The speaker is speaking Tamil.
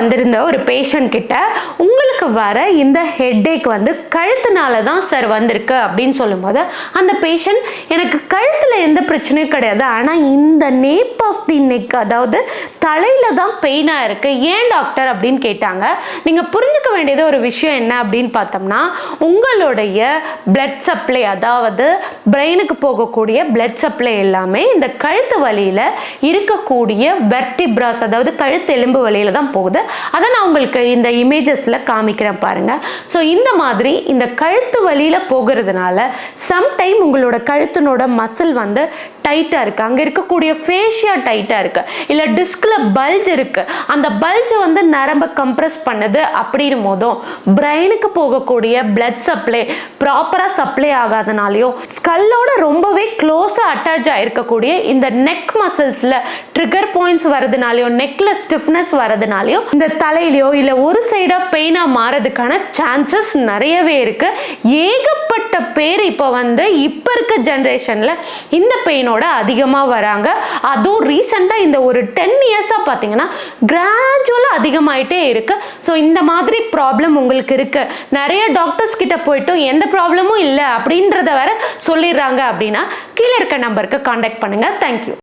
வந்திருந்த ஒரு பேஷண்ட் கிட்ட உங்களுக்கு வர இந்த ஹெட்டேக் வந்து கழுத்துனால தான் சார் வந்திருக்கு அப்படின்னு சொல்லும்போது அந்த பேஷண்ட் எனக்கு கழுத்தில் எந்த பிரச்சனையும் கிடையாது, ஆனால் இந்த நேப் ஆஃப் தி நெக் அதாவது தலையில் தான் பெயினாக இருக்குது, ஏன் டாக்டர் அப்படின்னு கேட்டாங்க. நீங்கள் புரிஞ்சுக்க வேண்டியது ஒரு விஷயம் என்ன அப்படின்னு பார்த்தோம்னா, உங்களுடைய பிளட் சப்ளை அதாவது பிரெயினுக்கு போகக்கூடிய பிளட் சப்ளை எல்லாமே இந்த கழுத்து வலியில் இருக்கக்கூடிய வெர்டிப்ராஸ் அதாவது கழுத்து எலும்பு வலியில் தான் போகுது. அதை நான் உங்களுக்கு இந்த இமேஜஸில் காமிக்கிறேன் பாருங்க. ஸோ இந்த மாதிரி இந்த கழுத்து வலியில் போகிறதுனால சம்டைம் உங்களோட கழுத்தினோட மசில் வந்து டைட்டாக இருக்குது, அங்கே இருக்கக்கூடிய ஃபேஷியா டைட்டாக இருக்குது, இல்லை டிஸ்கில் பல்ஜ் இருக்குது, அந்த பல்ஜை வந்து நரம்பை கம்ப்ரெஸ் பண்ணுது. அப்படின்னும் போதும் பிரெயினுக்கு போகக்கூடிய பிளட் சப்ளை ப்ராப்பராக சப்ளை ஆகாதனாலையும் ஸ்கல்லோட ரொம்பவே க்ளோஸாக அட்டாச் ஆகிருக்கக்கூடிய இந்த நெக் மசில்ஸில் ட்ரிகர் பாயிண்ட்ஸ் வரதுனாலையும் நெக்கில் ஸ்டிஃப்னஸ் வரதுனாலையும் இந்த தலையிலையோ இல்லை ஒரு சைடாக பெயினாக மாறதுக்கான சான்சஸ் நிறையவே இருக்குது. ஏகப்பட்ட பேர் இப்போ இருக்க ஜென்ரேஷனில் இந்த பெயினோட அதிகமாக வராங்க. அதுவும் ரீசெண்டாக இந்த ஒரு 10 இயர்ஸாக பார்த்தீங்கன்னா கிராஜுவலாக அதிகமாயிட்டே இருக்கு. ஸோ இந்த மாதிரி ப்ராப்ளம் உங்களுக்கு இருக்கு, நிறைய டாக்டர்ஸ் கிட்ட போயிட்டும் எந்த ப்ராப்ளமும் இல்லை அப்படின்றத வேற சொல்லிடுறாங்க அப்படின்னா கீழே இருக்க நம்பருக்கு கான்டாக்ட் பண்ணுங்க. தேங்க்யூ.